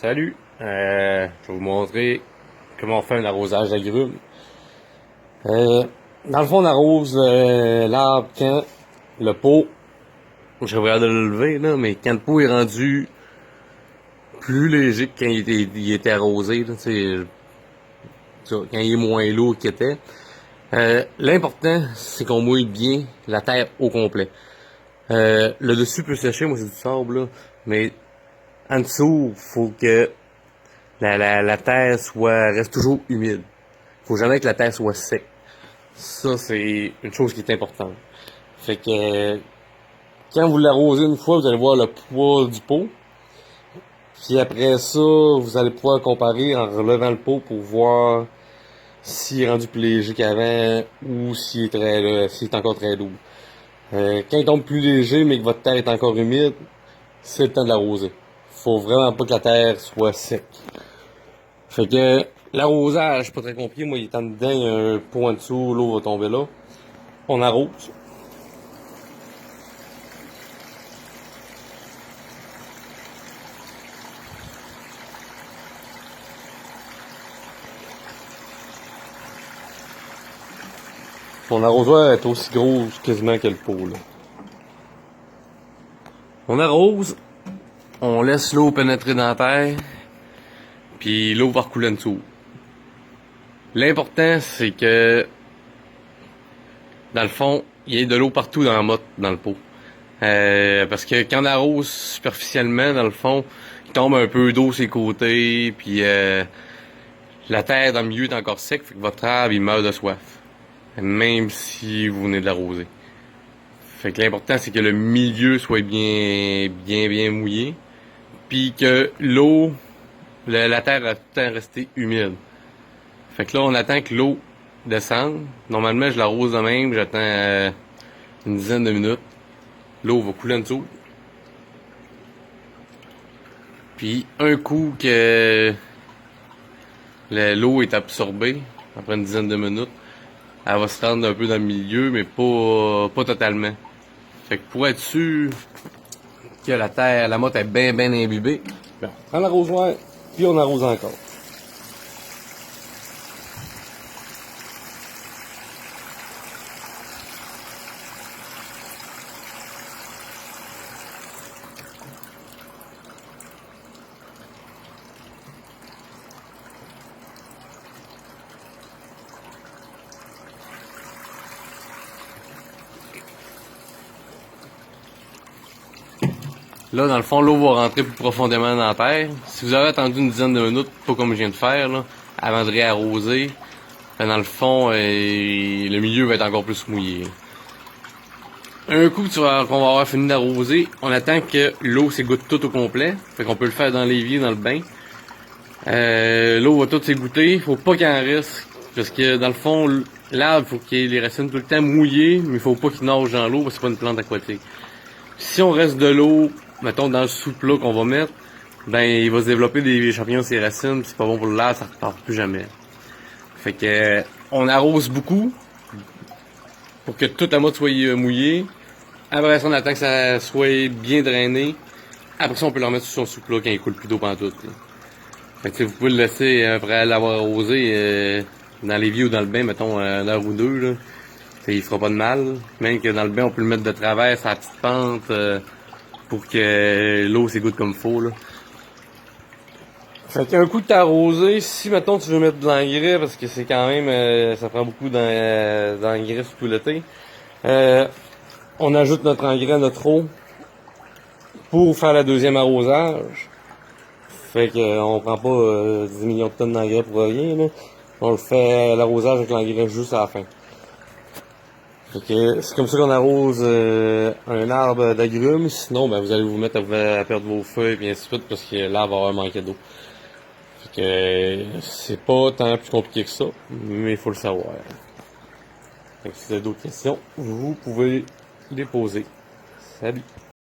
Salut! Je vais vous montrer comment on fait un arrosage d'agrumes. Dans le fond, on arrose l'arbre quand le pot, je regarde de le lever là, mais quand le pot est rendu plus léger que quand il était arrosé, là, quand il est moins lourd qu'il était. L'important, c'est qu'on mouille bien la terre au complet. Le dessus peut sécher, moi c'est du sable, là, mais en dessous, faut que la terre reste toujours humide. Faut jamais que la terre soit sec. Ça, c'est une chose qui est importante. Fait que quand vous l'arrosez une fois, vous allez voir le poids du pot. Puis après ça, vous allez pouvoir comparer en relevant le pot pour voir s'il est rendu plus léger qu'avant ou s'il est encore très lourd. Quand il tombe plus léger mais que votre terre est encore humide, c'est le temps de l'arroser. Faut vraiment pas que la terre soit sec. Fait que l'arrosage, c'est pas très compliqué. Moi, il est en dedans, il y a un pot en dessous, l'eau va tomber là. On arrose. Mon arrosoir est aussi gros quasiment que le pot, là. On arrose, on laisse l'eau pénétrer dans la terre, puis l'eau va recouler en dessous. L'important, c'est que, dans le fond, il y ait de l'eau partout dans la motte, dans le pot. Parce que quand on arrose superficiellement, dans le fond, il tombe un peu d'eau sur les côtés, puis la terre dans le milieu est encore sec, fait que votre arbre, il meurt de soif. Même si vous venez de l'arroser. Fait que l'important, c'est que le milieu soit bien mouillé. Puis que l'eau, la terre a tout le temps resté humide. Fait que là, on attend que l'eau descende. Normalement, je l'arrose de même, j'attends une dizaine de minutes. L'eau va couler en dessous. Puis un coup que l'eau est absorbée, après une dizaine de minutes, elle va se rendre un peu dans le milieu, mais pas totalement. Fait que pour être sûr que la motte est bien imbibée, on prend l'arrosoir, puis on arrose encore. Là, dans le fond, l'eau va rentrer plus profondément dans la terre. Si vous avez attendu une dizaine de minutes, pas comme je viens de faire, là, avant de réarroser, dans le fond, le milieu va être encore plus mouillé. Un coup qu'on va avoir fini d'arroser, on attend que l'eau s'égoutte tout au complet. Fait qu'on peut le faire dans l'évier, dans le bain. L'eau va tout s'égoutter. Faut pas qu'il en reste. Parce que dans le fond, l'arbre, faut qu'il ait les racines tout le temps mouillées, mais il faut pas qu'il nage dans l'eau parce que c'est pas une plante aquatique. Si on reste de l'eau, mettons dans le sous-plat qu'on va mettre, ben il va se développer des champignons sur ses racines, pis c'est pas bon pour l'arbre, ça repart plus jamais. Fait que on arrose beaucoup pour que toute la motte soit mouillée. Après ça, on attend que ça soit bien drainé. Après ça, on peut le remettre sur son sous-plat quand il coule plus d'eau pantoute. Fait que vous pouvez le laisser après l'avoir arrosé dans l'évier ou dans le bain, mettons une heure ou deux. Là. Il fera pas de mal. Même que dans le bain, on peut le mettre de travers sur la petite pente pour que l'eau s'égoutte comme faut. Là. Fait qu'un coup que t'as arrosé, si mettons tu veux mettre de l'engrais, parce que c'est quand même ça prend beaucoup d'engrais sur tout l'été, on ajoute notre engrais, notre eau pour faire le deuxième arrosage. Fait qu'on prend pas 10 millions de tonnes d'engrais pour rien. Là. On le fait l'arrosage avec l'engrais juste à la fin. Fait que c'est comme ça qu'on arrose un arbre d'agrumes. Sinon, ben, vous allez vous mettre à perdre vos feuilles et ainsi de suite parce que l'arbre va avoir manqué d'eau. Fait que c'est pas tant plus compliqué que ça, mais il faut le savoir. Fait que si vous avez d'autres questions, vous pouvez les poser. Salut!